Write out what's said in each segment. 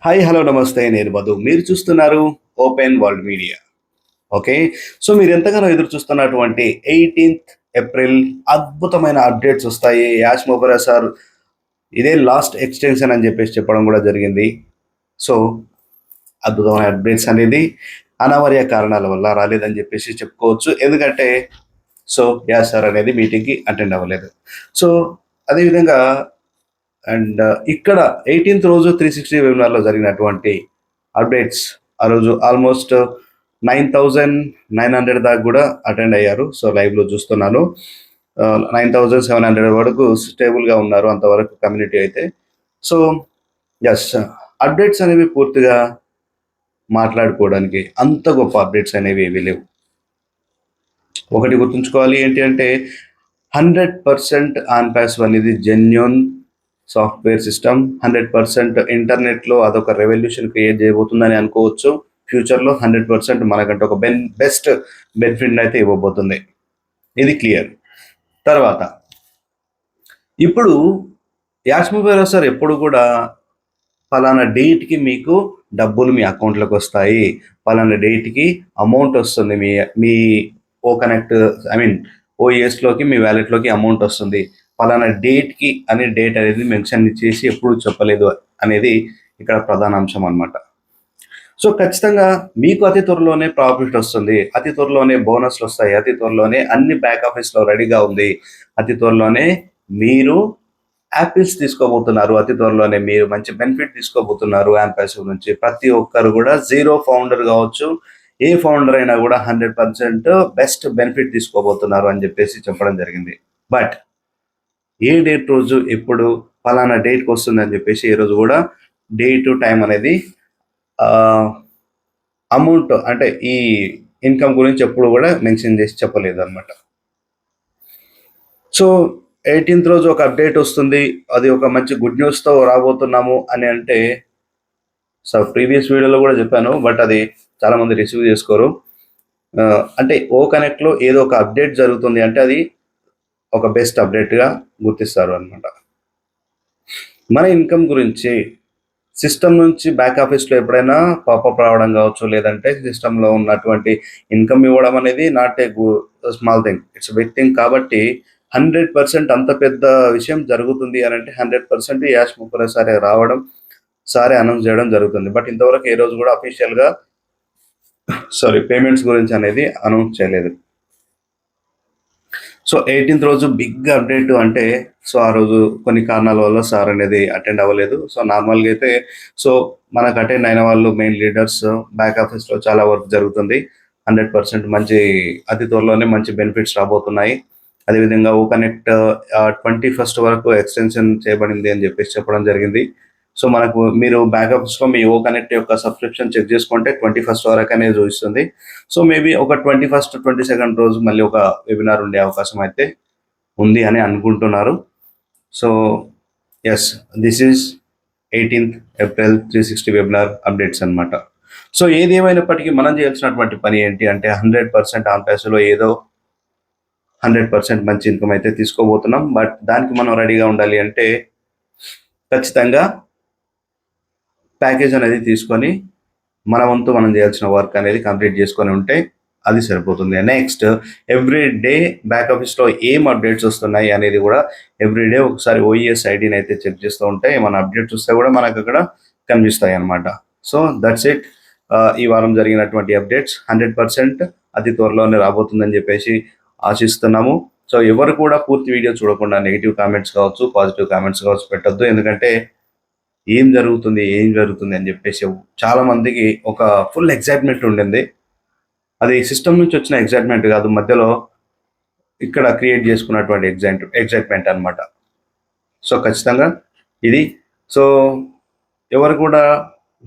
Hi hello నమస్తే నేను మధు మీరు చూస్తున్నారు open world media. Okay, so మీరు ఎంతగానో ఎదురు చూస్తున్నటువంటి 18th ఏప్రిల్ అద్భుతమైన అప్డేట్స్ వస్తాయి. యాష్ మొబరా సార్ ఇదే లాస్ట్ ఎక్స్టెన్షన్ అని చెప్పేసి చెప్పడం కూడా జరిగింది. సో అద్భుతమైన అప్డేట్స్ అనేది అనామర్య కారణాల వల్ల రాలేదని చెప్పేసి చెప్పుకోవచ్చు. ఎందుకంటే సో యాష్ సార్ అనేది మీటింగ్కి అటెండ్ అవ్వలేదు. సో అదేవిధంగా అండ్ ఇక్కడ 18th రోజు 360 వెబినార్లో జరిగినటువంటి అప్డేట్స్ ఆ రోజు ఆల్మోస్ట్ 9,900 దాకా కూడా అటెండ్ అయ్యారు. సో లైవ్లో చూస్తున్నాను 9,700 వరకు స్టేబుల్గా ఉన్నారు అంతవరకు కమ్యూనిటీ అయితే. సో ఎస్, అప్డేట్స్ అనేవి పూర్తిగా మాట్లాడుకోవడానికి అంత గొప్ప అప్డేట్స్ అనేవి ఏవి లేవు. ఒకటి గుర్తుంచుకోవాలి ఏంటి అంటే 100% ఆన్ పాస్ అనేది జెన్యూన్ సాఫ్ట్వేర్ సిస్టమ్. 100% ఇంటర్నెట్లో అదొక రెవల్యూషన్ క్రియేట్ చేయబోతుందని అనుకోవచ్చు. ఫ్యూచర్లో 100% మనకంటే ఒక బెస్ట్ బెనిఫిట్ అయితే ఇవ్వబోతుంది. ఇది క్లియర్. తర్వాత ఇప్పుడు యాష్ మొబైరా సార్ ఎప్పుడు కూడా పలానా డేట్కి మీకు డబ్బులు మీ అకౌంట్లోకి వస్తాయి, పలానా డేట్కి అమౌంట్ వస్తుంది, మీ ఓ కనెక్ట్ ఓఎస్లోకి మీ వ్యాలెట్లోకి అమౌంట్ వస్తుంది, పలానా డేట్కి అనే డేట్ అనేది మెన్షన్ చేసి ఎప్పుడు చెప్పలేదు అనేది ఇక్కడ ప్రధాన అంశం అనమాట. సో ఖచ్చితంగా మీకు అతి త్వరలోనే ప్రాఫిట్ వస్తుంది, అతి త్వరలోనే బోనస్లు వస్తాయి, అతి త్వరలోనే అన్ని బ్యాక్ ఆఫీస్లో రెడీగా ఉంది, అతి త్వరలోనే మీరు యాపిల్స్ తీసుకోబోతున్నారు, అతి త్వరలోనే మీరు మంచి బెనిఫిట్ తీసుకోబోతున్నారు యాంపాసివ్ నుంచి. ప్రతి ఒక్కరు కూడా జీరో ఫౌండర్ కావచ్చు, ఏ ఫౌండర్ అయినా కూడా 100% బెస్ట్ బెనిఫిట్ తీసుకోబోతున్నారు అని చెప్పేసి చెప్పడం జరిగింది. బట్ ఏ డేట్ రోజు ఎప్పుడు ఫలానా డేట్కి వస్తుంది అని చెప్పేసి ఏ రోజు కూడా డేట్ టైం అనేది అమౌంట్ అంటే ఈ ఇన్కమ్ గురించి ఎప్పుడు కూడా మెన్షన్ చేసి చెప్పలేదు అనమాట. సో 18th రోజు ఒక అప్డేట్ వస్తుంది, అది ఒక మంచి గుడ్ న్యూస్తో రాబోతున్నాము అని అంటే, సో ప్రీవియస్ వీడియోలో కూడా చెప్పాను, బట్ అది చాలామంది రిసీవ్ చేసుకోరు. అంటే ఓ కనెక్ట్లో ఏదో ఒక అప్డేట్ జరుగుతుంది అంటే అది ఒక బెస్ట్ అప్డేట్గా గుర్తిస్తారు అనమాట. మన ఇన్కమ్ గురించి సిస్టమ్ నుంచి బ్యాక్ ఆఫీస్లో ఎప్పుడైనా పాపప్ రావడం కావచ్చు, లేదంటే సిస్టంలో ఉన్నటువంటి ఇన్కమ్ ఇవ్వడం అనేది not a small thing, it's big thing. కాబట్టి 100% అంత పెద్ద విషయం జరుగుతుంది అని అంటే 100% యాష్ మొబైరా సారే రావడం, సారే అనౌన్స్ చేయడం జరుగుతుంది. బట్ ఇంతవరకు ఏ రోజు కూడా అఫీషియల్గా పేమెంట్స్ గురించి అనేది అనౌన్స్ చేయలేదు. సో 18th రోజు బిగ్ అప్డేట్ అంటే, సో ఆ రోజు కొన్ని కారణాల వల్ల సార్ అనేది అటెండ్ అవ్వలేదు. సో నార్మల్గా అయితే సో మనకు అటెండ్ అయిన వాళ్ళు మెయిన్ లీడర్స్, బ్యాక్ ఆఫీస్లో చాలా వర్క్ జరుగుతుంది. 100% మంచి అతి త్వరలోనే మంచి బెనిఫిట్స్ రాబోతున్నాయి. అదేవిధంగా ఓ కనెక్ట్ 21st వరకు ఎక్స్టెన్షన్ చేయబడింది అని చెప్పేసి చెప్పడం జరిగింది. సో మనకు మీరు బ్యాక్ ఆఫీస్లో మీ ఓ కనెక్ట్ యొక్క సబ్స్క్రిప్షన్ చెక్ చేసుకుంటే 21st వరకు అనేది చూపిస్తుంది. సో మేబీ ఒక 21st 22nd రోజు మళ్ళీ ఒక వెబినార్ ఉండే అవకాశం అయితే ఉంది అని అనుకుంటున్నారు. So yes, this is 18th April 360 webinar updates అనమాట. సో ఏది ఏమైనప్పటికీ మనం చేయాల్సినటువంటి పని ఏంటి అంటే 100% ఆన్ ప్యాస్లో ఏదో 100% మంచి ఇన్కమ్ అయితే తీసుకోబోతున్నాం. బట్ దానికి మనం రెడీగా ఉండాలి అంటే ఖచ్చితంగా ప్యాకేజ్ అనేది తీసుకొని మన వంతు మనం చేయాల్సిన వర్క్ అనేది కంప్లీట్ చేసుకొని ఉంటే అది సరిపోతుంది. నెక్స్ట్ ఎవ్రీ డే బ్యాక్ ఆఫీస్లో ఏం అప్డేట్స్ వస్తున్నాయి అనేది కూడా ఎవ్రీ డే ఒకసారి ఓఈఎస్ ఐడిని అయితే చెక్ చేస్తూ ఉంటే మన అప్డేట్స్ వస్తే కూడా మనకు అక్కడ కనిపిస్తాయి అనమాట. సో దట్స్ ఇట్, ఈ వారం జరిగినటువంటి అప్డేట్స్ 100% అతి త్వరలోనే రాబోతుందని చెప్పేసి ఆశిస్తున్నాము. సో ఎవరు కూడా పూర్తి వీడియో చూడకుండా నెగిటివ్ కామెంట్స్ కావచ్చు, పాజిటివ్ కామెంట్స్ కావచ్చు పెట్టద్దు. ఎందుకంటే ఏం జరుగుతుంది అని చెప్పేసి చాలా మందికి ఒక ఫుల్ ఎగ్జైట్మెంట్ ఉండింది. అది సిస్టమ్ నుంచి వచ్చిన ఎగ్జైట్మెంట్ కాదు, మధ్యలో ఇక్కడ క్రియేట్ చేసుకున్నటువంటి ఎగ్జైట్మెంట్ అనమాట. సో ఖచ్చితంగా ఇది సో ఎవరు కూడా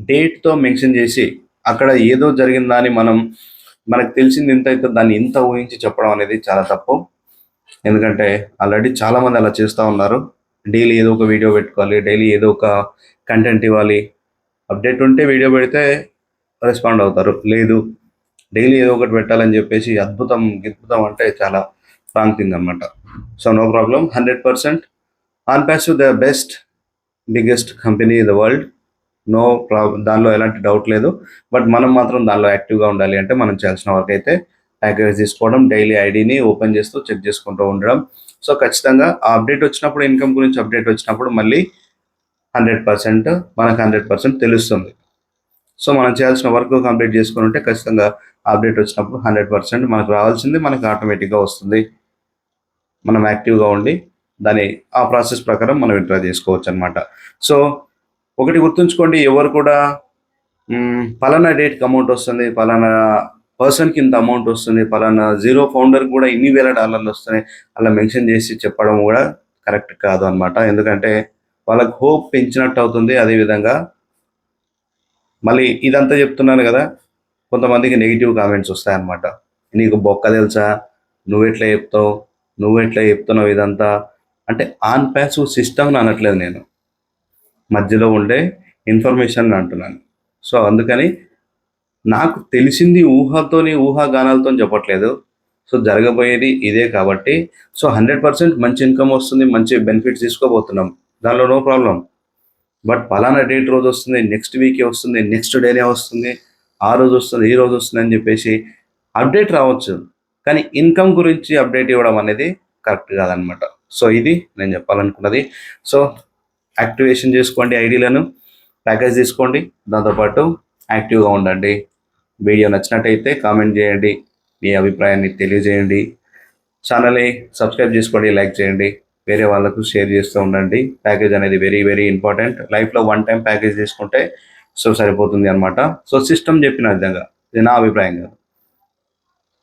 డేట్తో మెన్షన్ చేసి అక్కడ ఏదో జరిగిందని మనకు తెలిసింది ఇంత అయితే దాన్ని ఇంత ఊహించి చెప్పడం అనేది చాలా తప్పు. ఎందుకంటే ఆల్రెడీ చాలామంది అలా చేస్తూ ఉన్నారు. డైలీ ఏదో ఒక వీడియో పెట్టుకోవాలి, డైలీ ఏదో ఒక కంటెంట్ ఇవ్వాలి, అప్డేట్ ఉంటే వీడియో పెడితే రెస్పాండ్ అవుతారు, లేదు డైలీ ఏదో ఒకటి పెట్టాలని చెప్పేసి అద్భుతం అంటే చాలా రాంగ్ థింగ్ అనమాట. So no problem, 100% on passive the best biggest company in the world. No problem, దానిలో ఎలాంటి డౌట్ లేదు. బట్ మనం మాత్రం దానిలో యాక్టివ్గా ఉండాలి అంటే మనం చేయాల్సిన వర్క్ అయితే ప్యాకేజ్ తీసుకోవడం, డైలీ ఐడిని ఓపెన్ చేస్తూ చెక్ చేసుకుంటూ ఉండడం. సో ఖచ్చితంగా ఆ అప్డేట్ వచ్చినప్పుడు, ఇన్కమ్ గురించి అప్డేట్ వచ్చినప్పుడు మళ్ళీ 100% మనకు 100% తెలుస్తుంది. సో మనం చేయాల్సిన వర్క్ కంప్లీట్ చేసుకుని ఉంటే ఖచ్చితంగా అప్డేట్ వచ్చినప్పుడు 100% మనకు రావాల్సింది మనకు ఆటోమేటిక్గా వస్తుంది. మనం యాక్టివ్గా ఉండి దాని ఆ ప్రాసెస్ ప్రకారం మనం విత్డ్రా చేసుకోవచ్చు అనమాట. సో ఒకటి గుర్తుంచుకోండి, ఎవరు కూడా పలానా డేట్కి అమౌంట్ వస్తుంది, పలానా పర్సన్కి ఇంత అమౌంట్ వస్తుంది, పలానా జీరో ఫౌండర్కి కూడా ఇన్ని వేల డాలర్లు వస్తున్నాయి అలా మెన్షన్ చేసి చెప్పడం కూడా కరెక్ట్ కాదు అనమాట. ఎందుకంటే వాళ్ళకి హోప్ పెంచినట్టు అవుతుంది. అదేవిధంగా మళ్ళీ ఇదంతా చెప్తున్నాను కదా, కొంతమందికి నెగిటివ్ కామెంట్స్ వస్తాయన్నమాట. నీకు బొక్క తెలుసా, నువ్వెట్లా చెప్తావు, నువ్వెట్లా చెప్తున్నావు ఇదంతా అంటే. ఆన్ ప్యాసివ్ సిస్టమ్ని అనట్లేదు నేను, మధ్యలో ఉండే ఇన్ఫర్మేషన్ అంటున్నాను. సో అందుకని నాకు తెలిసింది ఊహాగానాలతో చెప్పట్లేదు. సో జరగబోయేది ఇదే కాబట్టి సో 100% మంచి ఇన్కమ్ వస్తుంది, మంచి బెనిఫిట్స్ తీసుకోబోతున్నాం, దానిలో నో ప్రాబ్లం. బట్ పలానా డేట్ రోజు వస్తుంది, నెక్స్ట్ వీకే వస్తుంది, నెక్స్ట్ డేనే వస్తుంది, ఆ రోజు వస్తుంది, ఈ రోజు వస్తుంది అని చెప్పేసి అప్డేట్ రావచ్చు, కానీ ఇన్కమ్ గురించి అప్డేట్ ఇవ్వడం అనేది కరెక్ట్ కాదనమాట. సో ఇది నేను చెప్పాలనుకున్నది. సో యాక్టివేషన్ చేసుకోండి ఐడీలను, ప్యాకేజ్ తీసుకోండి, దాంతోపాటు యాక్టివ్గా ఉండండి. వీడియో నచ్చినట్టయితే కామెంట్ చేయండి, మీ అభిప్రాయాన్ని తెలియజేయండి. ఛానల్ని సబ్స్క్రైబ్ చేసుకోండి, లైక్ చేయండి, వేరే వాళ్ళకు షేర్ చేస్తూ ఉండండి. ప్యాకేజ్ అనేది వెరీ వెరీ ఇంపార్టెంట్. లైఫ్లో వన్ టైం ప్యాకేజ్ తీసుకుంటే సో సరిపోతుంది అనమాట. సో సిస్టమ్ చెప్పిన విధంగా, ఇది నా అభిప్రాయం కాదు.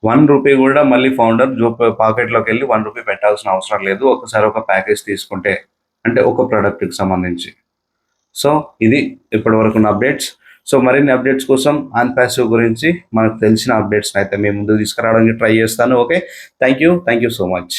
₹1 కూడా మళ్ళీ ఫౌండర్ పాకెట్లోకి వెళ్ళి ₹1 పెట్టాల్సిన అవసరం లేదు ఒకసారి ఒక ప్యాకేజ్ తీసుకుంటే, అంటే ఒక ప్రోడక్ట్కి సంబంధించి. సో ఇది ఇప్పటి వరకు ఉన్న అప్డేట్స్. సో మరిన్ని అప్డేట్స్ కోసం ఆన్ ప్యాసివ్ గురించి మనకు తెలిసిన అప్డేట్స్ని అయితే మేము ముందుకు తీసుకురావడానికి ట్రై చేస్తాను. Okay, thank you so much.